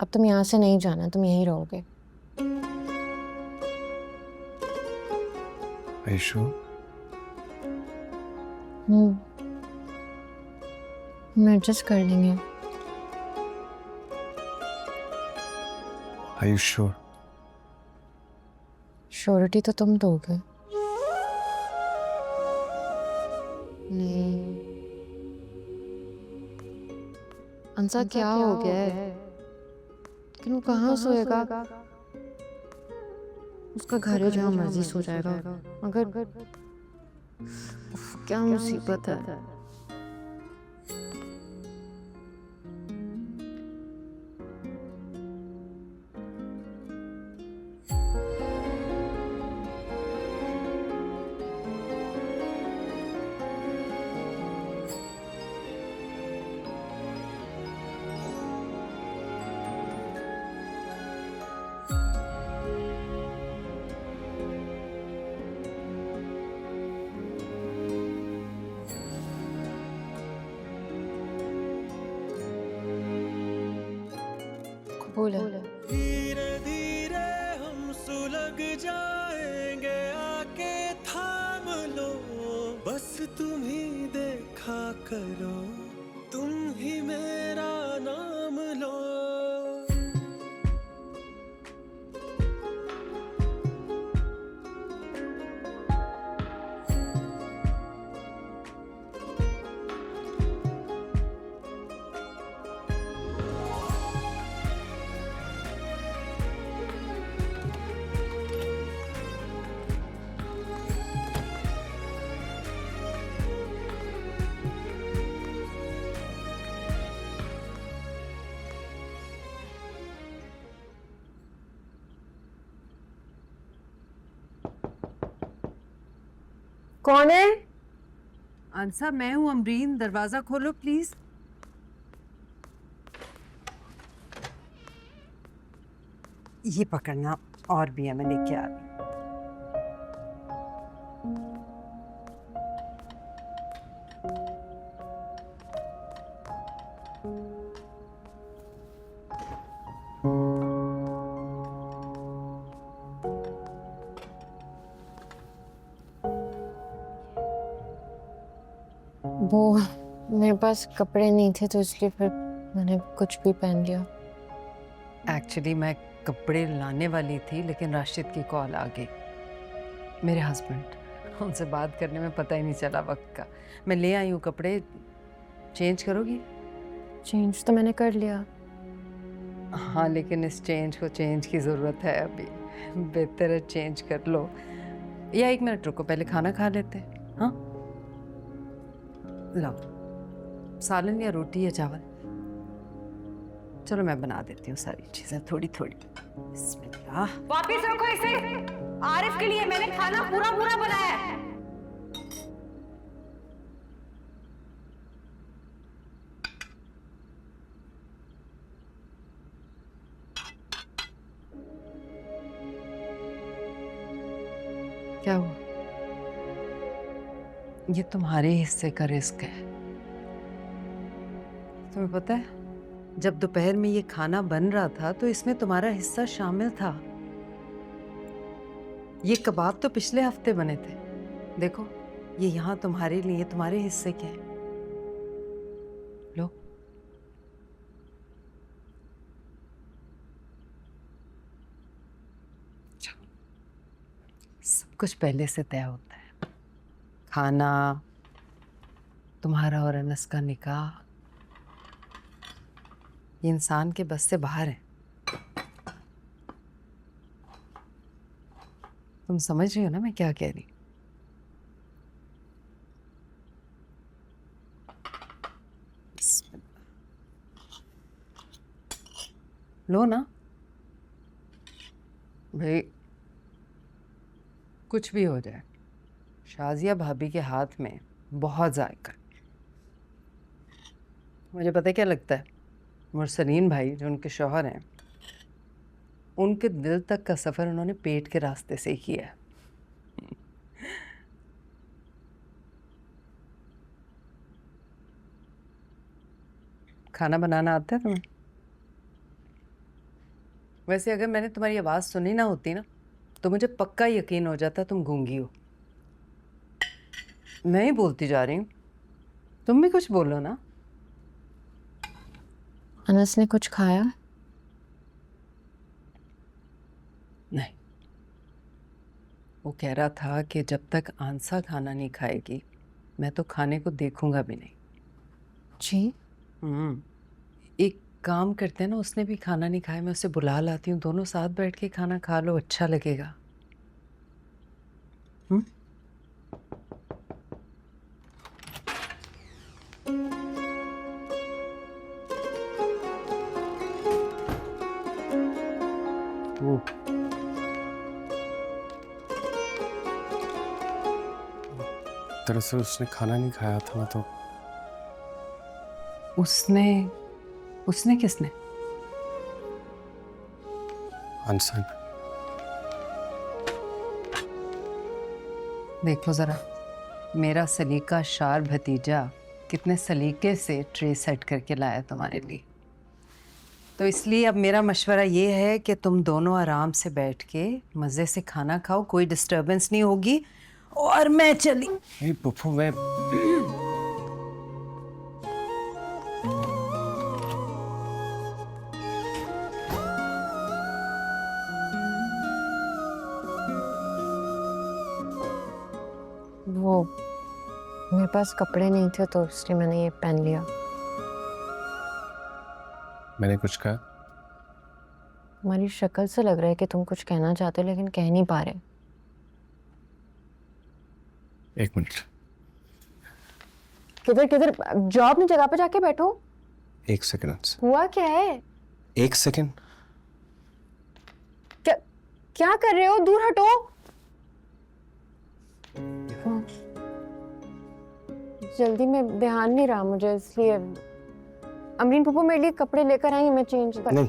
अब तुम यहाँ से नहीं जाना, तुम यहीं रहोगे। आयशु, हम एडजस्ट कर लेंगे। आयशु, श्योरिटी तो तुम दोगे। नहीं अंसा, क्या हो गया है? लेकिन वो कहाँ सोएगा? उसका घर है, जहाँ मर्जी सो जाएगा। मगर उफ, क्या मुसीबत है। बोला धीरे धीरे हम सुलग जाएंगे, आके थाम लो, बस तुम ही देखा करो, तुम ही मेरा नाम लो। कौन है? अंसा, मैं हूं अमरीन, दरवाजा खोलो प्लीज। ये पकड़ना, और भी है, मैं लेके आ रही हूं। वो मेरे पास कपड़े नहीं थे, तो इसलिए फिर मैंने कुछ भी पहन लिया। एक्चुअली मैं कपड़े लाने वाली थी, लेकिन राशिद की कॉल आ गई। मेरे हस्बैंड, उनसे बात करने में पता ही नहीं चला वक्त का। मैं ले आई हूँ कपड़े, चेंज करोगी? चेंज तो मैंने कर लिया। हाँ, लेकिन इस चेंज को चेंज की ज़रूरत है अभी। बेहतर है चेंज कर लो, या 1 मिनट रुको, पहले खाना खा लेते हैं। हाँ, लो, सालन या रोटी या चावल? चलो मैं बना देती हूँ सारी चीजें थोड़ी थोड़ी। बिस्मिल्लाह। वापिस रखो इसे। आरिफ के लिए मैंने खाना पूरा पूरा बनाया है। क्या हुआ? ये तुम्हारे हिस्से का रिस्क है। तुम्हें पता है, जब दोपहर में ये खाना बन रहा था तो इसमें तुम्हारा हिस्सा शामिल था। ये कबाब तो पिछले हफ्ते बने थे, देखो ये यहाँ तुम्हारे लिए, तुम्हारे हिस्से के हैं। लो। सब कुछ पहले से तय होता है, खाना, तुम्हारा और अनस का निकाह, ये इंसान के बस से बाहर है। तुम समझ रही हो ना मैं क्या कह रही? लो ना भाई, कुछ भी हो जाए, शाजिया भाभी के हाथ में बहुत जायका। मुझे पता है क्या लगता है, मुरसलीन भाई जो उनके शौहर हैं, उनके दिल तक का सफर उन्होंने पेट के रास्ते से ही किया है। खाना बनाना आता है तुम्हें? वैसे अगर मैंने तुम्हारी आवाज़ सुनी ना होती ना तो मुझे पक्का यकीन हो जाता तुम गूंगी हो। मैं ही बोलती जा रही हूँ, तुम भी कुछ बोलो ना। अनस ने कुछ खाया? नहीं, वो कह रहा था कि जब तक आंसा खाना नहीं खाएगी मैं तो खाने को देखूंगा भी नहीं। जी? एक काम करते हैं ना, उसने भी खाना नहीं खाया, मैं उसे बुला लाती हूँ, दोनों साथ बैठ के खाना खा लो, अच्छा लगेगा। दरअसल उसने खाना नहीं खाया था ना, तो उसने उसने किसने? अनसन। देखो जरा, मेरा सलीका शार भतीजा कितने सलीके से ट्रे सेट करके लाया तुम्हारे लिए। तो इसलिए अब मेरा मशवरा ये है कि तुम दोनों आराम से बैठ के मज़े से खाना खाओ, कोई डिस्टरबेंस नहीं होगी। और मैं चली। पप्पू, मैं वो मेरे पास कपड़े नहीं थे तो इसलिए मैंने ये पहन लिया। मैंने कुछ कहा? तुम्हारी शक्ल से लग रहा है कि तुम कुछ कहना चाहते हो लेकिन कह नहीं पा रहे। एक मिनट। किधर किधर जाओ, अपनी जगह पे जाके बैठो। एक सेकंड। हुआ क्या है? एक सेकंड। क्या क्या कर रहे हो? दूर हटो। जल्दी में ध्यान नहीं रहा मुझे, इसलिए अमरीन फूफू मेरे लिए कपड़े लेकर आई, मैं चेंज कर। नहीं,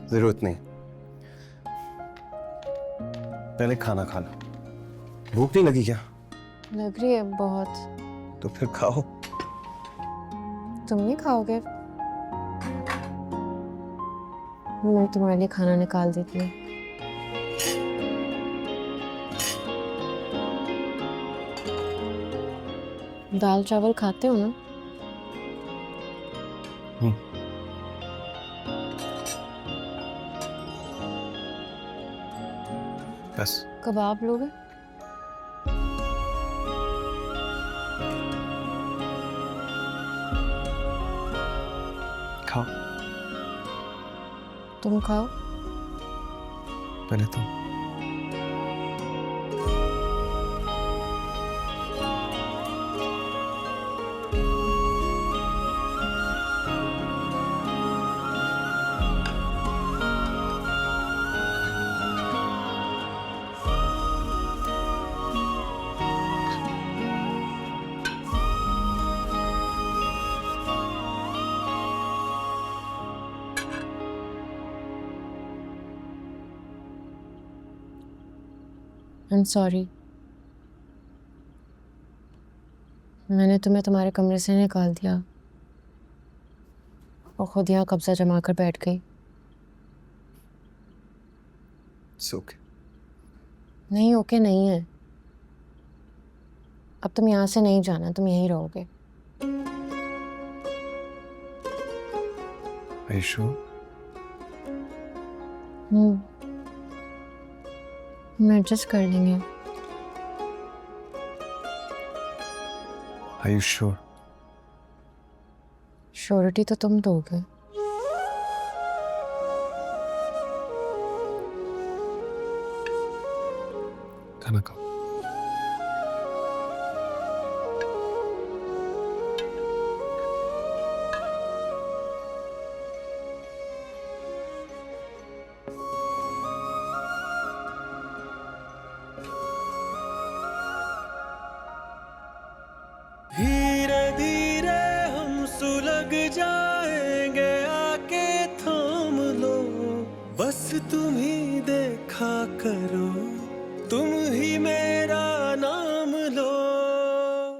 जरूरत नहीं। पहले खाना खा लो। भूख नहीं लगी क्या? लग रही है बहुत। तो फिर खाओ। तुम नहीं खाओगे? मैं तुम्हारे लिए खाना निकाल देती हूँ। दाल चावल खाते हो ना? बस। कबाब लोगे? खाओ। तुम खाओ। पहले तुम। I'm sorry. मैंने तुम्हें तुम्हारे कमरे से निकाल दिया और खुद यहाँ कब्जा जमा कर बैठ गई। ओके। नहीं ओके नहीं है। अब तुम यहाँ से नहीं जाना, तुम यहीं रहोगे। Are you sure? हम एडजस्ट कर लेंगे। Are you sure? श्योरिटी तो तुम दोगे। खाना खाओ। धीरे धीरे हम सुलग जाएंगे, आके थाम लो, बस तुम ही देखा करो, तुम ही मेरे